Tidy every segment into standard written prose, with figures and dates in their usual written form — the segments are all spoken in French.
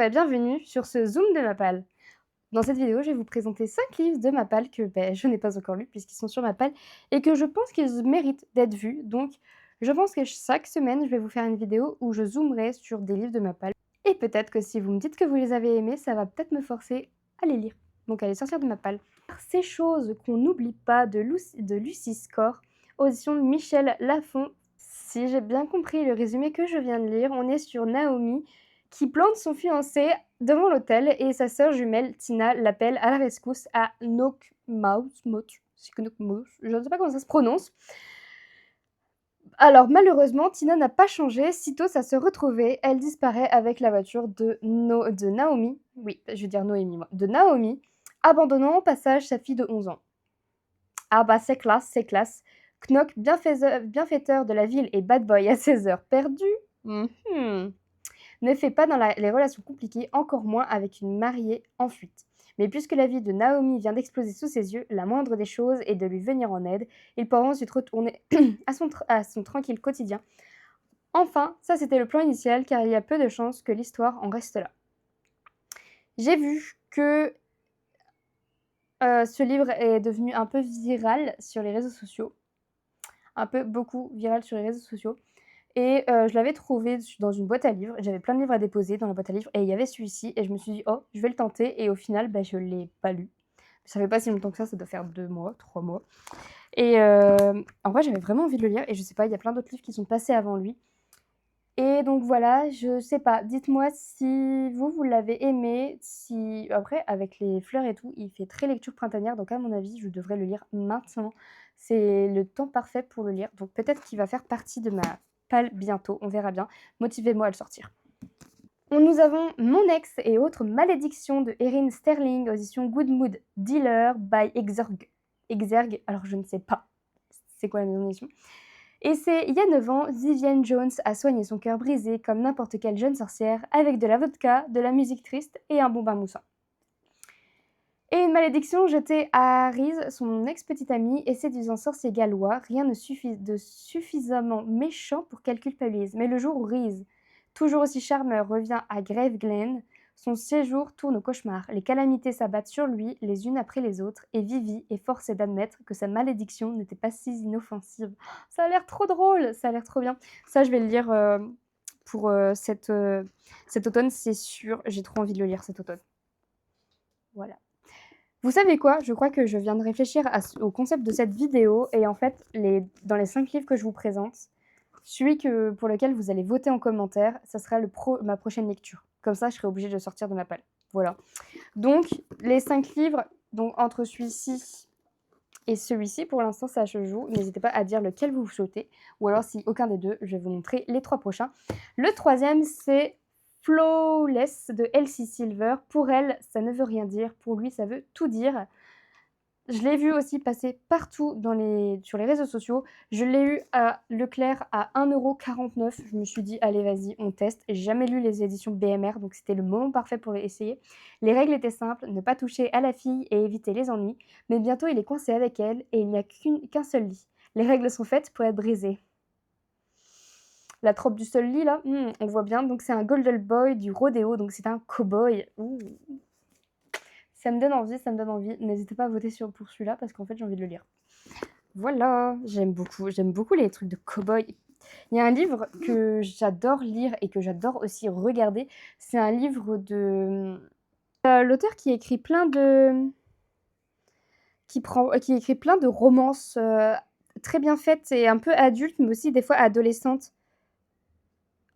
Bienvenue sur ce Zoom de Mappal. Dans cette vidéo, je vais vous présenter 5 livres de Mappal que je n'ai pas encore lus puisqu'ils sont sur Mappal et que je pense qu'ils méritent d'être vus. Donc, je pense que chaque semaine, je vais vous faire une vidéo où je zoomerai sur des livres de Mappal. Et peut-être que si vous me dites que vous les avez aimés, ça va peut-être me forcer à les lire. Donc, à les sortir de Mappal. Ces choses qu'on n'oublie pas de Lucie Score, audition de Michel Lafon. Si j'ai bien compris le résumé que je viens de lire, on est sur Naomi qui plante son fiancé devant l'hôtel et sa sœur jumelle Tina l'appelle à la rescousse à Nockmaus. Je ne sais pas comment ça se prononce. Alors malheureusement, Tina n'a pas changé. Sitôt ça se retrouvait, elle disparaît avec la voiture de Naomi. Oui, je vais dire Noémie, moi. De Naomi, abandonnant au passage sa fille de 11 ans. Ah bah c'est classe, c'est classe. Knock, bienfaiteur de la ville et bad boy à 16 heures perdues. Ne fait pas dans les relations compliquées, encore moins avec une mariée en fuite. Mais puisque la vie de Naomi vient d'exploser sous ses yeux, la moindre des choses est de lui venir en aide. Il pourra ensuite retourner à son tranquille quotidien. Enfin, ça c'était le plan initial, car il y a peu de chances que l'histoire en reste là. J'ai vu que ce livre est devenu un peu viral sur les réseaux sociaux. Beaucoup viral sur les réseaux sociaux. Et je l'avais trouvé dans une boîte à livres. J'avais plein de livres à déposer dans la boîte à livres et il y avait celui-ci et je me suis dit: «Oh, je vais le tenter» et au final, je ne l'ai pas lu. Ça fait pas si longtemps que ça doit faire 2 mois, 3 mois et en vrai, j'avais vraiment envie de le lire et je sais pas, il y a plein d'autres livres qui sont passés avant lui et donc voilà, je sais pas, dites-moi si vous l'avez aimé, si après avec les fleurs et tout, il fait très lecture printanière donc à mon avis, je devrais le lire maintenant. C'est le temps parfait pour le lire donc peut-être qu'il va faire partie de ma palle bientôt, on verra bien. Motivez-moi à le sortir. Nous avons Mon ex et autres malédictions de Erin Sterling, audition Good Mood Dealer by Exergue, alors je ne sais pas c'est quoi la maison d'édition. Et c'est il y a 9 ans, Vivienne Jones a soigné son cœur brisé comme n'importe quelle jeune sorcière avec de la vodka, de la musique triste et un bon bain moussant. Et une malédiction jetée à Reese, son ex-petite amie et séduisant sorcier gallois, rien ne suffit de suffisamment méchant pour qu'elle culpabilise. Mais le jour où Reese, toujours aussi charmeur, revient à Grave Glen, son séjour tourne au cauchemar. Les calamités s'abattent sur lui les unes après les autres et Vivi est forcée d'admettre que sa malédiction n'était pas si inoffensive. Ça a l'air trop drôle, ça a l'air trop bien. Ça, je vais le lire pour cet automne, c'est sûr. J'ai trop envie de le lire cet automne. Voilà. Vous savez quoi? Je crois que je viens de réfléchir au concept de cette vidéo et en fait, dans les 5 livres que je vous présente, celui pour lequel vous allez voter en commentaire, ça sera ma prochaine lecture. Comme ça, je serai obligée de sortir de ma palle. Voilà. Donc, les 5 livres, donc entre celui-ci et celui-ci, pour l'instant, ça se joue. N'hésitez pas à dire lequel vous souhaitez. Ou alors, si aucun des deux, je vais vous montrer les 3 prochains. Le troisième, c'est Flawless de Elsie Silver. Pour elle, ça ne veut rien dire. Pour lui, ça veut tout dire. Je l'ai vu aussi passer partout sur les réseaux sociaux. Je l'ai eu à Leclerc à 1,49 €. Je me suis dit: «Allez, vas-y, on teste». J'ai jamais lu les éditions BMR, donc c'était le moment parfait pour essayer. Les règles étaient simples, ne pas toucher à la fille et éviter les ennuis. Mais bientôt, il est coincé avec elle et il n'y a qu'un seul lit. Les règles sont faites pour être brisées. La trope du seul lit, là, on voit bien. Donc c'est un Golden Boy du rodéo, donc c'est un cow-boy. Ouh. Ça me donne envie, ça me donne envie. N'hésitez pas à voter pour celui-là parce qu'en fait, j'ai envie de le lire. Voilà, j'aime beaucoup les trucs de cow-boy. Il y a un livre que j'adore lire et que j'adore aussi regarder. C'est un livre de l'auteur qui écrit plein de romances très bien faites et un peu adultes, mais aussi des fois adolescentes.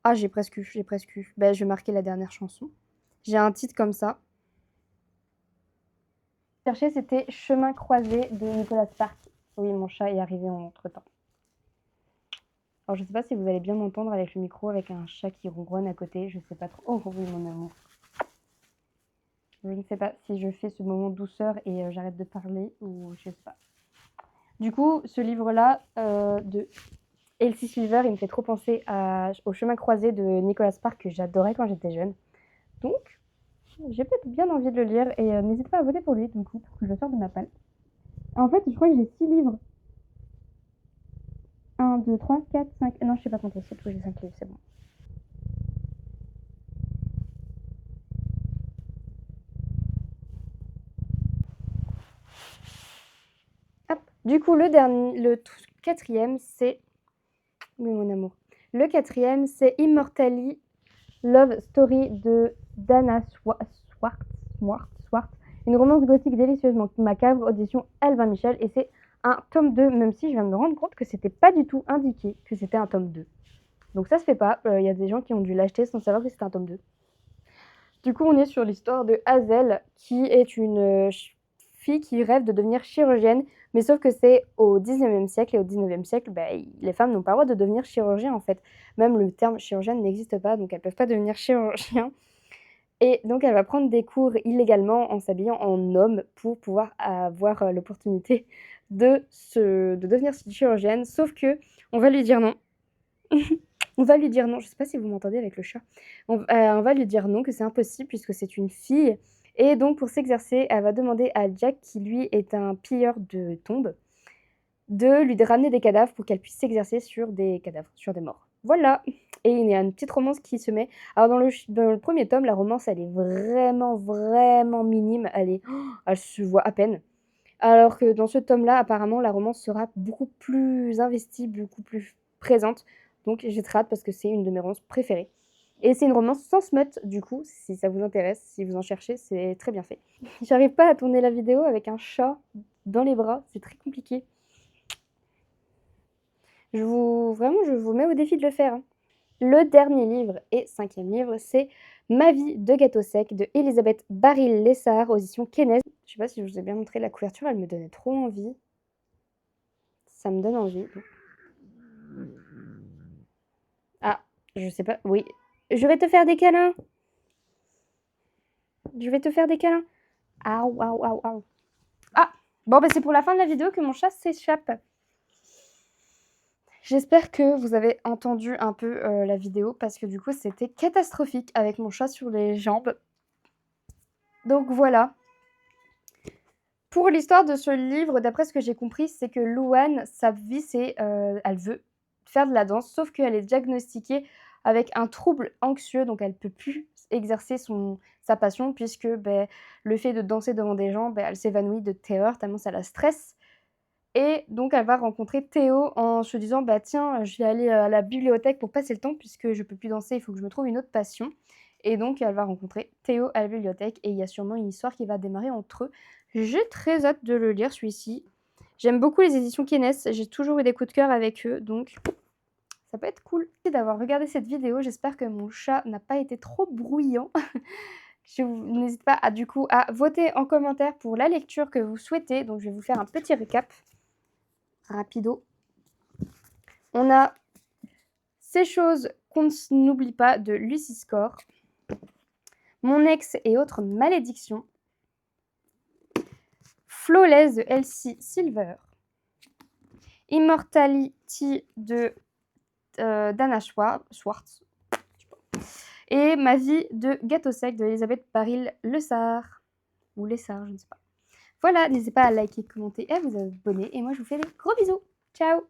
Ah, j'ai presque eu. Je vais marquer la dernière chanson. J'ai un titre comme ça. Chercher, c'était Chemin croisé de Nicolas Sparks. Oui, mon chat est arrivé entre-temps. Alors, je sais pas si vous allez bien m'entendre avec le micro, avec un chat qui ronronne à côté. Je sais pas trop. Oh oui, mon amour. Je ne sais pas si je fais ce moment douceur et j'arrête de parler ou je sais pas. Du coup, ce livre-là de Elsie Silver, il me fait trop penser au Chemin croisé de Nicolas Sparks que j'adorais quand j'étais jeune. Donc, j'ai peut-être bien envie de le lire et n'hésite pas à voter pour lui, du coup, pour que je sorte de ma palle. En fait, je crois que j'ai 6 livres. 1, 2, 3, 4, 5. Non, je sais pas compter, c'est tout, j'ai 5 livres, c'est bon. Du coup, le quatrième, c'est... Oui, mon amour. Le quatrième, c'est Immortally Love Story de Dana Swartz. Une romance gothique délicieusement macabre, audition Albin Michel. Et c'est un tome 2, même si je viens de me rendre compte que c'était pas du tout indiqué que c'était un tome 2. Donc ça se fait pas. Il y a des gens qui ont dû l'acheter sans savoir que c'était un tome 2. Du coup, on est sur l'histoire de Hazel, qui est une fille qui rêve de devenir chirurgienne, mais sauf que c'est au 19e siècle, et au 19e siècle, les femmes n'ont pas le droit de devenir chirurgien en fait. Même le terme chirurgienne n'existe pas, donc elles ne peuvent pas devenir chirurgien. Et donc elle va prendre des cours illégalement en s'habillant en homme pour pouvoir avoir l'opportunité de devenir chirurgienne, sauf que on va lui dire non. On va lui dire non, je sais pas si vous m'entendez avec le chat. On va lui dire non, que c'est impossible puisque c'est une fille. Et donc pour s'exercer, elle va demander à Jack, qui lui est un pilleur de tombes, de lui ramener des cadavres pour qu'elle puisse s'exercer sur des cadavres, sur des morts. Voilà. Et il y a une petite romance qui se met. Alors dans le premier tome, la romance, elle est vraiment, vraiment minime. Elle se voit à peine. Alors que dans ce tome-là, apparemment, la romance sera beaucoup plus investie, beaucoup plus présente. Donc j'ai très hâte parce que c'est une de mes romances préférées. Et c'est une romance sans smut, du coup, si ça vous intéresse, si vous en cherchez, c'est très bien fait. J'arrive pas à tourner la vidéo avec un chat dans les bras, c'est très compliqué. Vraiment, je vous mets au défi de le faire. Hein. Le dernier livre et 5e livre, c'est Ma vie de gâteau sec de Elisabeth Baril-Lessard, aux éditions Kenez. Je sais pas si je vous ai bien montré la couverture, elle me donnait trop envie. Ça me donne envie. Ah, je sais pas, oui. Je vais te faire des câlins. Je vais te faire des câlins. Aouh. Ah, bon, c'est pour la fin de la vidéo que mon chat s'échappe. J'espère que vous avez entendu un peu la vidéo parce que du coup, c'était catastrophique avec mon chat sur les jambes. Donc voilà. Pour l'histoire de ce livre, d'après ce que j'ai compris, c'est que Louane, sa vie, c'est elle veut faire de la danse, sauf qu'elle est diagnostiquée avec un trouble anxieux, donc elle ne peut plus exercer sa passion, puisque le fait de danser devant des gens, elle s'évanouit de terreur, tellement ça la stresse. Et donc elle va rencontrer Théo en se disant tiens, je vais aller à la bibliothèque pour passer le temps, puisque je ne peux plus danser, il faut que je me trouve une autre passion. Et donc elle va rencontrer Théo à la bibliothèque, et il y a sûrement une histoire qui va démarrer entre eux. J'ai très hâte de le lire, celui-ci. J'aime beaucoup les éditions Kenez, j'ai toujours eu des coups de cœur avec eux, donc ça peut être cool. Merci d'avoir regardé cette vidéo, j'espère que mon chat n'a pas été trop bruyant. N'hésitez pas à voter en commentaire pour la lecture que vous souhaitez, donc je vais vous faire un petit récap rapido. On a Ces choses qu'on n'oublie pas de Lucy Score, Mon ex et autres malédictions, Flawless de Elsie Silver, Immortality de Dana Swartz et Ma vie de gâteau sec de Elisabeth Baril-Lessard. Ou Lessard, je ne sais pas. Voilà, n'hésitez pas à liker, commenter et à vous abonner. Et moi, je vous fais des gros bisous. Ciao!